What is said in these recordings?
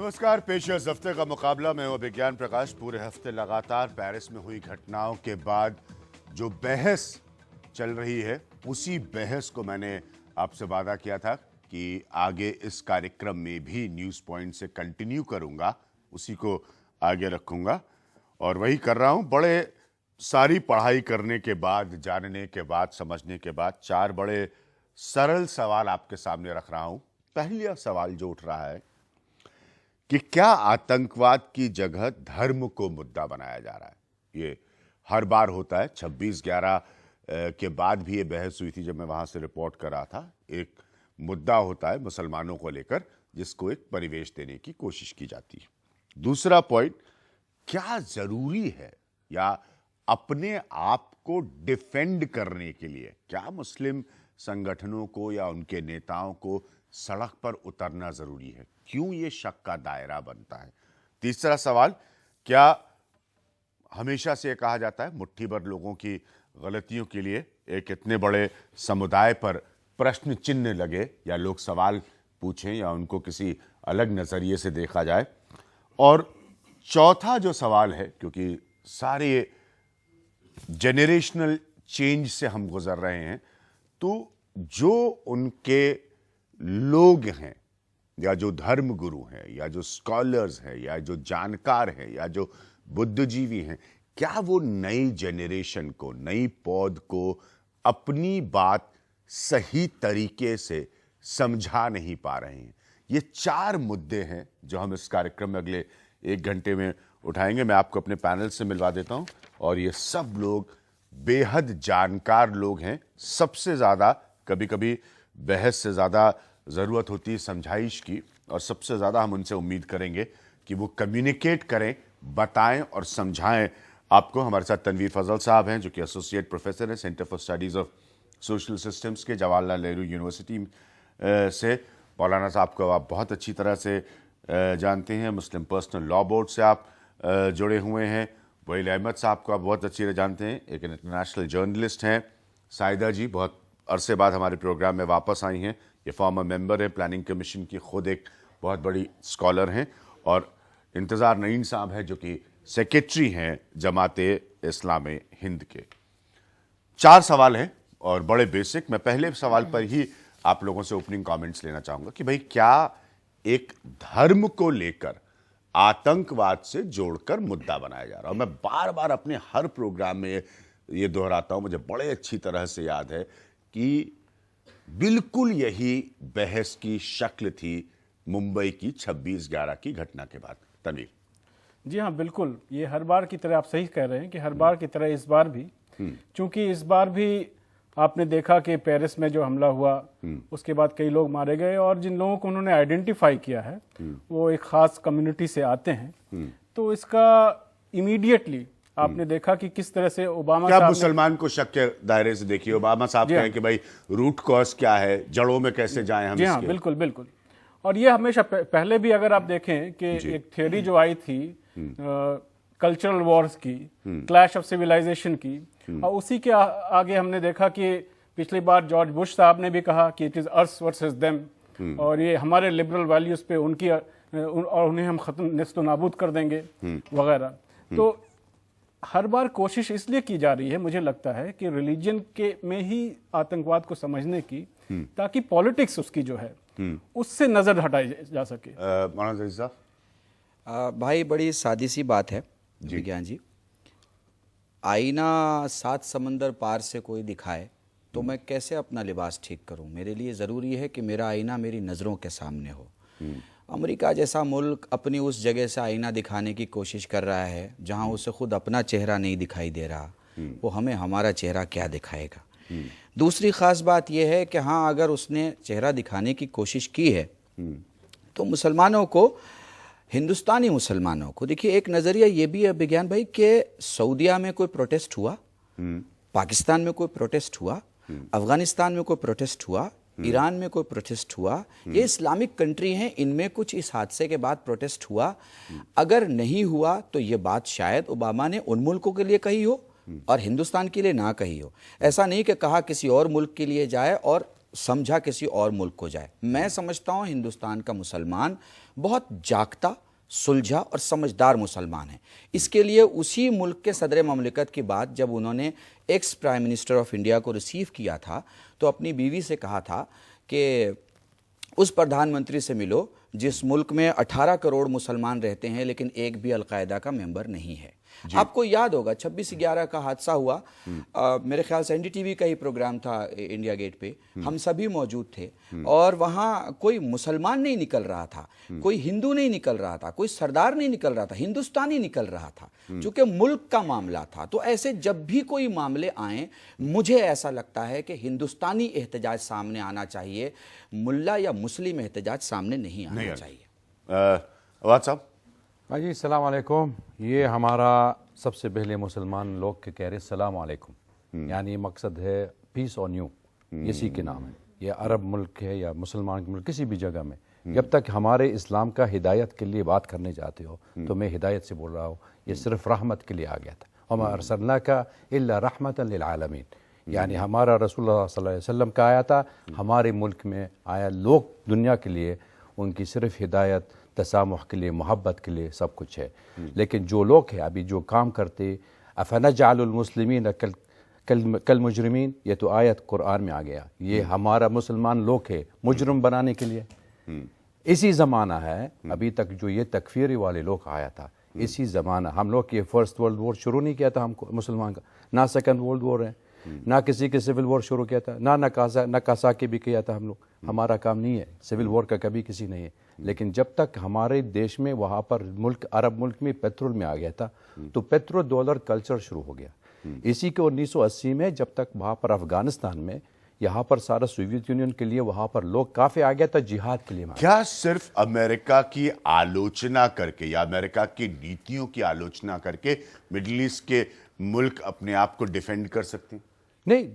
नमस्कार। पेशेज हफ्ते का मुकाबला में हूं विज्ञान प्रकाश। पूरे हफ्ते लगातार पेरिस में हुई घटनाओं के बाद जो बहस चल रही है, उसी बहस को मैंने आपसे वादा किया था कि आगे इस कार्यक्रम में भी न्यूज़ पॉइंट से कंटिन्यू करूंगा, उसी को आगे रखूंगा और वही कर रहा हूं। बड़े सारी पढ़ाई करने के बाद, जानने के बाद, समझने के बाद 4 बड़े सरल सवाल आपके सामने रख रहा हूं। पहला सवाल जो उठ रहा है कि क्या आतंकवाद की जगह धर्म को मुद्दा बनाया जा रहा है। ये हर बार होता है। 26/11 के बाद भी ये बहस हुई थी जब मैं वहां से रिपोर्ट कर रहा था। एक मुद्दा होता है मुसलमानों को लेकर, जिसको एक परिवेश देने की कोशिश की जाती है। दूसरा पॉइंट, क्या जरूरी है या अपने आप को डिफेंड करने के लिए क्या मुस्लिम संगठनों को या उनके नेताओं को सड़क पर उतरना जरूरी है? क्यों ये शक का दायरा बनता है? तीसरा सवाल, क्या हमेशा से कहा जाता है मुट्ठी भर लोगों की गलतियों के लिए एक इतने बड़े समुदाय पर प्रश्न चिन्ह लगे या लोग सवाल पूछें या उनको किसी अलग नजरिए से देखा जाए? और चौथा जो सवाल है, क्योंकि सारे जेनरेशनल चेंज से हम गुजर रहे हैं, तो जो उनके लोग हैं या जो धर्म गुरु हैं या जो स्कॉलर्स हैं या जो जानकार हैं या जो बुद्धिजीवी हैं, क्या वो नई जेनरेशन को, नई पौध को अपनी बात सही तरीके से समझा नहीं पा रहे हैं? ये 4 मुद्दे हैं जो हम इस कार्यक्रम में अगले 1 घंटे में उठाएंगे। मैं आपको अपने पैनल से मिलवा देता हूं और ये सब लोग बेहद जानकार लोग हैं। सबसे ज्यादा, कभी कभी बहस से ज्यादा जरूरत होती है समझाइश की, और सबसे ज्यादा हम उनसे उम्मीद करेंगे कि वो कम्युनिकेट करें, बताएं और समझाएं आपको। हमारे साथ तनवीर फजल साहब हैं जो कि एसोसिएट प्रोफेसर हैं centre for studies of social systems के जवाहरलाल नेहरू यूनिवर्सिटी से। मौलाना साहब को आप बहुत अच्छी तरह से जानते हैं, मुस्लिम पर्सनल लॉ बोर्ड से आप जुड़े हुए हैं। वहील अहमद साहब को आप बहुत अच्छी तरह जानते हैं, एक इंटरनेशनल जर्नलिस्ट हैं। साइदा जी बहुत अरसे बाद हमारे प्रोग्राम में वापस आई हैं, ये फॉर्मर मेंबर है प्लानिंग कमीशन की, खुद एक बहुत बड़ी स्कॉलर हैं। और इंतज़ार नईम साहब हैं जो कि सेक्रेटरी हैं जमाते इस्लामी हिंद के। 4 सवाल हैं और बड़े बेसिक। मैं पहले सवाल पर ही आप लोगों से ओपनिंग कमेंट्स लेना चाहूंगा कि भाई, क्या एक धर्म को लेकर आतंकवाद से जोड़कर मुद्दा बनाया जा रहा है? मैं बार बार अपने हर प्रोग्राम में ये दोहराता हूं, मुझे बड़े अच्छी तरह से याद है कि बिल्कुल यही बहस की शक्ल थी मुंबई की 26/11 की घटना के बाद। तनवीर जी हाँ, बिल्कुल। ये हर बार की तरह आप सही कह रहे हैं कि हर बार की तरह इस बार भी, चूंकि इस बार भी आपने देखा कि पेरिस में जो हमला हुआ उसके बाद कई लोग मारे गए, और जिन लोगों को उन्होंने आइडेंटिफाई किया है वो एक खास कम्युनिटी से आते हैं। तो इसका इमीडिएटली आपने देखा कि किस तरह से ओबामा क्या साहब मुसलमान को शक के दायरे से देखिए। ओबामा साहब कहें कि भाई रूट कॉज क्या है, जड़ों में कैसे जाएं हम? जी हाँ, बिल्कुल बिल्कुल। और ये हमेशा पहले भी अगर आप देखें कि एक थ्योरी जो आई थी कल्चरल वॉर्स की, क्लैश ऑफ सिविलाइजेशन की, और उसी के आगे हमने देखा कि पिछली बार जॉर्ज बुश साहब ने भी कहा कि it is us versus them, और ये हमारे लिबरल वैल्यूज पे उनकी और उन्हें हम खत्म नेस्तो नाबूद कर देंगे वगैरह। तो हर बार कोशिश इसलिए की जा रही है, मुझे लगता है कि रिलीजन के में ही आतंकवाद को समझने की, ताकि पॉलिटिक्स उसकी जो है उससे नजर हटाई जा सके। मौलाना साहब, भाई बड़ी सादी सी बात है विज्ञान जी। आईना 7 समंदर पार से कोई दिखाए तो मैं कैसे अपना लिबास ठीक करूं? मेरे लिए ज़रूरी है कि मेरा आईना मेरी नज़रों के सामने हो। अमेरिका जैसा मुल्क अपनी उस जगह से आईना दिखाने की कोशिश कर रहा है जहां उसे खुद अपना चेहरा नहीं दिखाई दे रहा, वो हमें हमारा चेहरा क्या दिखाएगा? दूसरी ख़ास बात यह है कि हाँ, अगर उसने चेहरा दिखाने की कोशिश की है तो मुसलमानों को, हिंदुस्तानी मुसलमानों को, देखिए एक नज़रिया ये भी है विज्ञान भाई कि सऊदिया में कोई प्रोटेस्ट हुआ, पाकिस्तान में कोई प्रोटेस्ट हुआ, अफगानिस्तान में कोई प्रोटेस्ट हुआ, ईरान में कोई प्रोटेस्ट हुआ, ये इस्लामिक कंट्री हैं, इनमें कुछ इस हादसे के बाद प्रोटेस्ट हुआ। अगर नहीं हुआ तो ये बात शायद ओबामा ने उन मुल्कों के लिए कही हो और हिंदुस्तान के लिए ना कही हो। ऐसा नहीं कि कहा किसी और मुल्क के लिए जाए और समझा किसी और मुल्क को जाए। मैं समझता हूँ हिंदुस्तान का मुसलमान بہت جاگتا, سلجھا اور سمجھدار مسلمان ہیں. اس کے لیے اسی ملک کے صدر مملکت کی بات جب انہوں نے ex prime minister of India کو ریسیو کیا تھا تو اپنی بیوی سے کہا تھا کہ اس پردھان منتری سے ملو جس ملک میں 18 کروڑ مسلمان رہتے ہیں لیکن ایک بھی القاعدہ کا ممبر نہیں ہے. آپ کو یاد ہوگا 26/11 کا حادثہ ہوا, میرے خیال سے NDTV کا ہی پروگرام تھا انڈیا گیٹ پہ, ہم سبھی موجود تھے اور وہاں کوئی مسلمان نہیں نکل رہا تھا, کوئی ہندو نہیں نکل رہا تھا, کوئی سردار نہیں نکل رہا تھا, ہندوستانی نکل رہا تھا چونکہ ملک کا معاملہ تھا. تو ایسے جب بھی کوئی معاملے آئیں مجھے ایسا لگتا ہے کہ ہندوستانی احتجاج سامنے آنا چاہیے, ملا یا مسلم احتجاج سامنے نہیں آنا چاہیے. عواد صاحب. ہاں جی, السلام علیکم. یہ ہمارا سب سے پہلے مسلمان لوگ کے کہہ رہے السلام علیکم, یعنی مقصد ہے پیس آن یو, اسی کے نام ہے. یہ عرب ملک ہے یا مسلمان ملک, کسی بھی جگہ میں جب تک ہمارے اسلام کا ہدایت کے لیے بات کرنے جاتے ہو تو میں ہدایت سے بول رہا ہوں, یہ صرف رحمت کے لیے آ گیا تھا. وما ارسلناک الا رحمۃ للعالمین, یعنی ہمارا رسول اللہ صلی اللہ علیہ وسلم کا آیا تھا ہمارے ملک میں آیا, لوگ دنیا کے لیے ان کی صرف ہدایت, تسامح کے لیے, محبت کے لیے سب کچھ ہے. لیکن جو لوگ ہیں ابھی جو کام کرتے, افنجعل المسلمین کالمجرمین, یہ تو آیت قرآن میں آ گیا. یہ ہمارا مسلمان لوگ ہے مجرم بنانے کے لیے. اسی زمانہ ہے ابھی تک جو یہ تکفیری والے لوگ آیا تھا, اسی زمانہ ہم لوگ یہ فرسٹ ورلڈ وار شروع نہیں کیا تھا ہم کو مسلمان کا, نہ سیکنڈ ورلڈ وار ہے, نہ کسی کے سول وار شروع کیا تھا, نہ ناکاساکی بھی کیا تھا ہم لوگ. ہمارا کام نہیں ہے سول وار کا, کبھی کسی نہیں ہے. لیکن جب تک ہمارے دیش میں وہاں پر ملک عرب ملک میں پیٹرول میں آ گیا تھا تو پیٹرو ڈالر کلچر شروع ہو گیا. اسی کے 1980 میں جب تک وہاں پر افغانستان میں یہاں پر سارا سوویت یونین کے لیے وہاں پر لوگ کافی آ گیا تھا جہاد کے لیے. کیا صرف امریکہ کی آلوچنا کر کے یا امریکہ کی نیتیوں کی آلوچنا کر کے مڈل ایسٹ کے ملک اپنے آپ کو ڈیفینڈ کر سکتے ہیں؟ نہیں,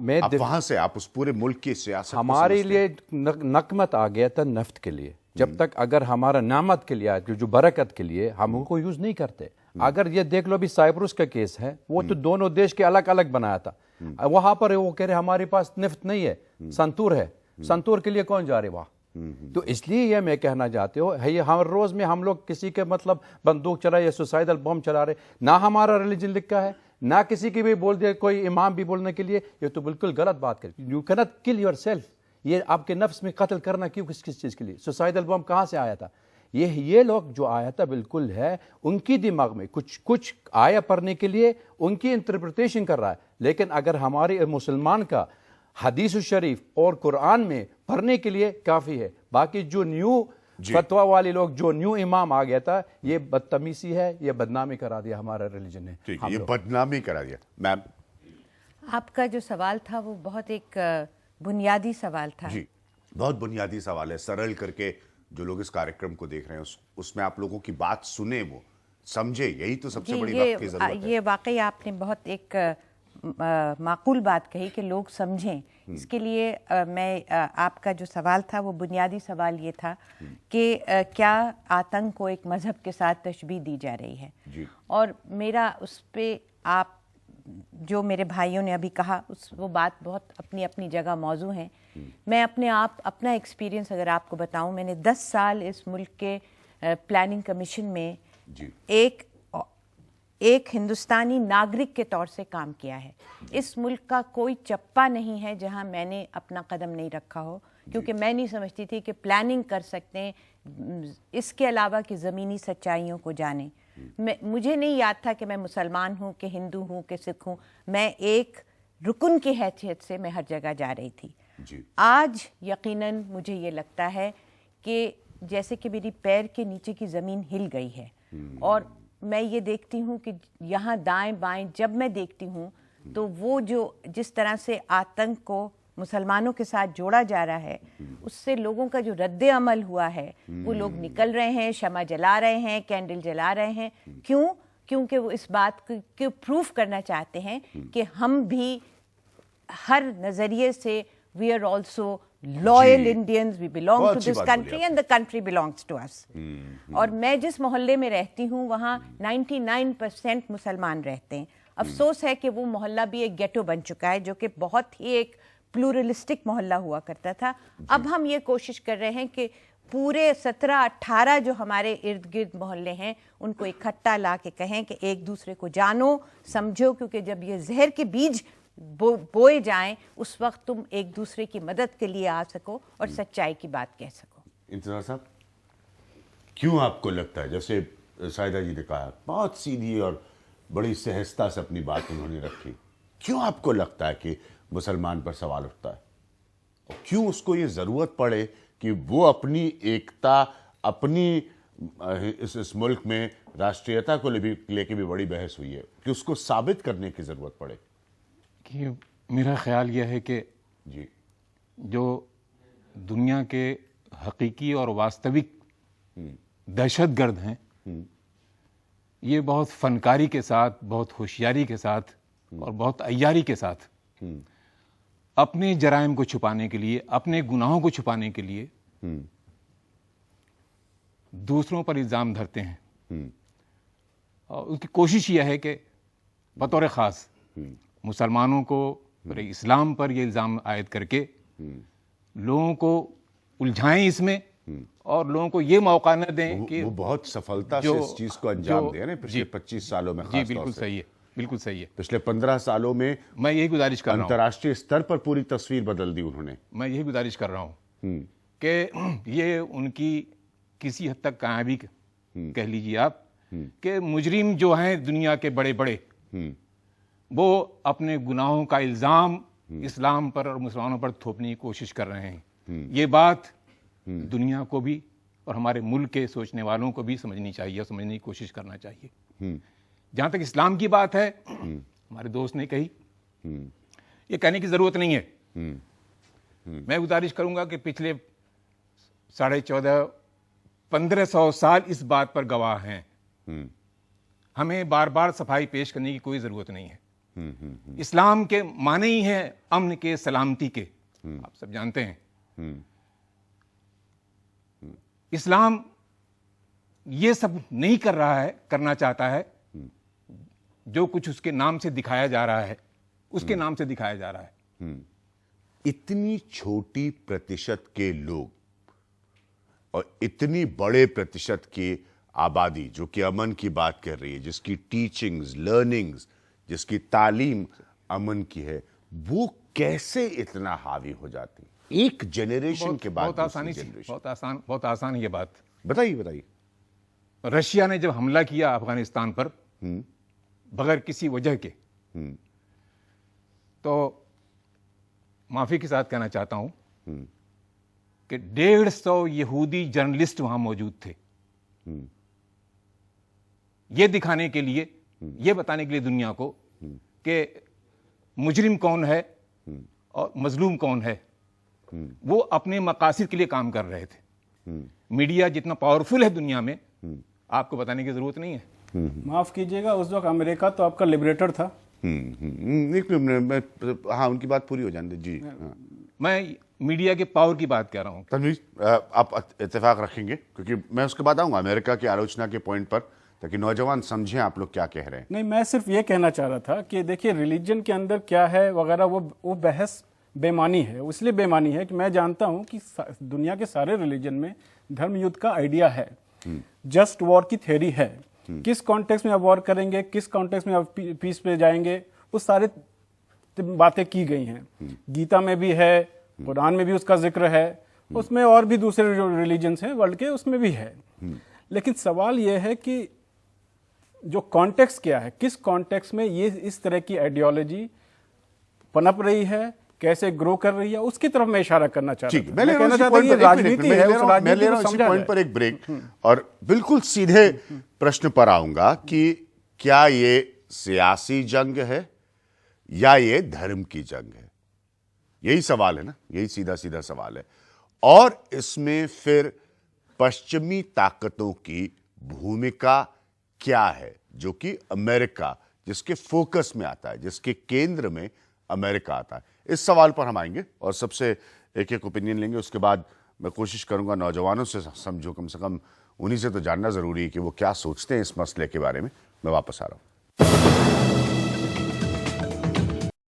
میں وہاں سے آپ اس پورے ملک کی سیاست ہمارے لیے نقمت آ گیا تھا نفت کے لیے. جب تک اگر ہمارا نعمت کے لیے جو برکت کے لیے ہم ان کو یوز نہیں کرتے. اگر یہ دیکھ لو بھی سائپرس کا کیس ہے, وہ تو دونوں دیش کے الگ الگ بنایا تھا. وہاں پر وہ کہہ رہے ہمارے پاس نفت نہیں ہے, سنتور ہے, سنتور کے لیے کون جا رہے وہاں. تو اس لیے یہ میں کہنا چاہتے ہو ہر روز میں ہم لوگ کسی کے مطلب بندوق چلا یا سوسائڈل بم چلا رہے, نہ ہمارا ریلیجن لکھا ہے نہ کسی کی بھی بول دیا کوئی امام بھی بولنے کے لیے. یہ تو بالکل غلط بات کر. You can't kill your self. یہ آپ کے نفس میں قتل کرنا کیوں, کس چیز کے لیے؟ سوسائڈل بم کہاں سے آیا تھا؟ یہ لوگ جو آیا تھا بالکل ہے ان کی دماغ میں کچھ آیا پڑھنے کے لیے ان کی انٹرپریٹیشن کر رہا ہے. لیکن اگر ہمارے مسلمان کا حدیث الشریف اور قرآن میں پڑھنے کے لیے کافی ہے. باقی جو نیو فتویٰ والے لوگ, جو نیو امام آ گیا تھا, یہ بدتمیزی ہے, یہ بدنامی کرا دیا ہمارا ریلیجن نے. یہ بدنامی کرا دیا. میم, آپ کا جو سوال تھا وہ بہت ایک بنیادی سوال تھا. جی بہت بنیادی سوال ہے. سرل کر کے جو لوگ اس کارکرم کو دیکھ رہے ہیں اس میں آپ لوگوں کی بات سنیں, وہ سمجھے. یہی تو سب سے بڑی وقت کی ضرورت ہے. یہ واقعی آپ نے بہت ایک معقول بات کہی کہ لوگ سمجھیں. اس کے لیے میں آپ کا جو سوال تھا وہ بنیادی سوال یہ تھا کہ کیا آتنک کو ایک مذہب کے ساتھ تشبیہ دی جا رہی ہے. اور میرا اس پہ آپ جو میرے بھائیوں نے ابھی کہا وہ بات بہت اپنی اپنی جگہ موضوع ہیں. میں اپنا ایکسپیرینس اگر آپ کو بتاؤں, میں نے 10 سال اس ملک کے پلاننگ کمیشن میں ایک ہندوستانی ناگرک کے طور سے کام کیا ہے. اس ملک کا کوئی چپا نہیں ہے جہاں میں نے اپنا قدم نہیں رکھا ہو, کیونکہ میں نہیں سمجھتی تھی کہ پلاننگ کر سکتے ہیں اس کے علاوہ کہ زمینی سچائیوں کو جانیں. مجھے نہیں یاد تھا کہ میں مسلمان ہوں کہ ہندو ہوں کہ سکھ ہوں. میں ایک رکن کی حیثیت سے میں ہر جگہ جا رہی تھی. آج یقیناً مجھے یہ لگتا ہے کہ جیسے کہ میری پیر کے نیچے کی زمین ہل گئی ہے, اور میں یہ دیکھتی ہوں کہ یہاں دائیں بائیں جب میں دیکھتی ہوں تو وہ جس طرح سے آتنک کو مسلمانوں کے ساتھ جوڑا جا رہا ہے, اس سے لوگوں کا جو رد عمل ہوا ہے, وہ لوگ نکل رہے ہیں, شمع جلا رہے ہیں, کینڈل جلا رہے ہیں. کیونکہ وہ اس بات کو پروف کرنا چاہتے ہیں کہ ہم بھی ہر نظریے سے we are also loyal Indians, we belong to this country and the country belongs to us. اور میں جس محلے میں رہتی ہوں وہاں 99% مسلمان رہتے ہیں. افسوس ہے کہ وہ محلہ بھی ایک گیٹو بن چکا ہے, جو کہ بہت ہی ایک پلورلسٹک محلہ ہوا کرتا تھا. اب ہم یہ کوشش کر رہے ہیں کہ पूरे 17-18 जो हमारे इर्द गिर्द मोहल्ले हैं उनको इकट्ठा ला के कहें कि एक दूसरे को जानो समझो, क्योंकि जब ये जहर के बीज बोए जाएं उस वक्त तुम एक दूसरे की मदद के लिए आ सको और सच्चाई की बात कह सको। इंतजार साहब, क्यों आपको लगता है, जैसे साहिदा जी ने कहा बहुत सीधी और बड़ी सहजता से अपनी बात उन्होंने रखी, क्यों आपको लगता है कि मुसलमान पर सवाल उठता है और क्यों उसको ये ज़रूरत पड़े कि वो अपनी एकता, अपनी इस मुल्क में राष्ट्रीयता को लेके भी बड़ी बहस हुई है, कि उसको साबित करने की ज़रूरत पड़े? कि मेरा ख्याल यह है कि जी, जो दुनिया के हकीकी और वास्तविक दहशतगर्द हैं, ये बहुत फनकारी के साथ, बहुत होशियारी के साथ और बहुत अय्यारी के साथ अपने जराइम को छुपाने के लिए, अपने गुनाहों को छुपाने के लिए दूसरों पर इल्ज़ाम धरते हैं। और उसकी कोशिश यह है कि बतौर ख़ास मुसलमानों को, इस्लाम पर ये इल्ज़ाम आयद करके लोगों को उलझाएं इसमें और लोगों को ये मौका न दें कि वो बहुत सफलता से इस चीज़ को अंजाम दे रहे हैं पिछले 25 सालों में। जी बिल्कुल सही है, बिल्कुल सही है। पिछले 15 सालों में मैं यही गुजारिश कर रहा हूँ, अंतर्राष्ट्रीय स्तर पर पूरी तस्वीर बदल दी उन्होंने। मैं यही गुजारिश कर रहा हूँ कि ये उनकी किसी हद तक कामयाबी कह लीजिए आप, कि मुजरिम जो हैं दुनिया के बड़े बड़े, वो अपने गुनाहों का इल्ज़ाम इस्लाम पर और मुसलमानों पर थोपने की कोशिश कर रहे हैं। ये बात दुनिया को भी और हमारे मुल्क के सोचने वालों को भी समझनी चाहिए, समझने की कोशिश करना चाहिए। जहाँ तक इस्लाम की बात है, हमारे दोस्त ने कही, ये कहने की ज़रूरत नहीं है। मैं गुजारिश करूँगा कि पिछले 1400-1500 साल इस बात पर गवाह हैं। हमें बार बार सफाई पेश करने की कोई ज़रूरत नहीं है। इस्लाम के माने ही हैं अमन के, सलामती के, आप सब जानते हैं। इस्लाम ये सब नहीं कर रहा है, करना चाहता है। जो कुछ उसके नाम से दिखाया जा रहा है, उसके नाम से दिखाया जा रहा है। इतनी छोटी प्रतिशत के लोग और इतनी बड़े प्रतिशत की आबादी जो कि अमन की बात कर रही है, जिसकी टीचिंग्स, लर्निंग्स, जिसकी तालीम अमन की है, वो कैसे इतना हावी हो जाती एक जेनरेशन के बाद? बहुत आसानी से, बहुत आसान ये बात। बताइए। रशिया ने जब हमला किया अफगानिस्तान पर बगैर किसी वजह के, तो माफी के साथ कहना चाहता हूं कि 150 यहूदी जर्नलिस्ट वहां मौजूद थे, ये दिखाने के लिए, ये बताने के लिए दुनिया को कि मुजरिम कौन है और मजलूम कौन है। वो अपने मकासद के लिए काम कर रहे थे। मीडिया जितना पावरफुल है दुनिया में, आपको बताने की जरूरत नहीं है। माफ कीजिएगा, उस वक्त अमेरिका तो आपका लिबरेटर था। हाँ, उनकी बात पूरी हो जाने जी। मैं मीडिया के पावर की बात कर रहा हूँ। तनवीर, आप इत्तेफाक रखेंगे, क्योंकि मैं उसके बाद आऊंगा अमेरिका की आलोचना के पॉइंट पर, ताकि नौजवान समझें आप लोग क्या कह रहे हैं। नहीं, मैं सिर्फ ये कहना चाह रहा था कि देखिए रिलीजन के अंदर क्या है वगैरह, वो बहस बेमानी है। इसलिए बेमानी है कि मैं जानता हूं कि दुनिया के सारे रिलीजन में धर्म युद्ध का आइडिया है, जस्ट वॉर की थ्योरी है। किस कॉन्टेक्स्ट में आप वॉर करेंगे, किस कॉन्टेक्स्ट में आप पीस पे जाएंगे, वो सारे बातें की गई हैं। गीता में भी है, कुरान में भी उसका जिक्र है, उसमें और भी दूसरे जो रिलीजन्स हैं वर्ल्ड के उसमें भी है। लेकिन सवाल यह है कि जो कॉन्टेक्स्ट क्या है, किस कॉन्टेक्स्ट में ये इस तरह की आइडियोलॉजी पनप रही है, कैसे ग्रो कर रही है, उसकी तरफ मैं इशारा करना चाहता हूं। मैं ले रहा हूं इसी पॉइंट पर एक ब्रेक, और बिल्कुल सीधे प्रश्न पर आऊंगा कि क्या ये सियासी जंग है या ये धर्म की जंग है? यही सवाल है ना, यही सीधा सीधा सवाल है। और इसमें फिर पश्चिमी ताकतों की भूमिका क्या है, जो कि अमेरिका, जिसके फोकस में आता है, जिसके केंद्र में अमेरिका आता है। इस सवाल पर हम आएंगे और सबसे एक एक ओपिनियन लेंगे। उसके बाद मैं कोशिश करूंगा नौजवानों से समझो, कम से कम उन्हीं से तो जानना जरूरी है कि वो क्या सोचते हैं इस मसले के बारे में। मैं वापस आ रहा हूं।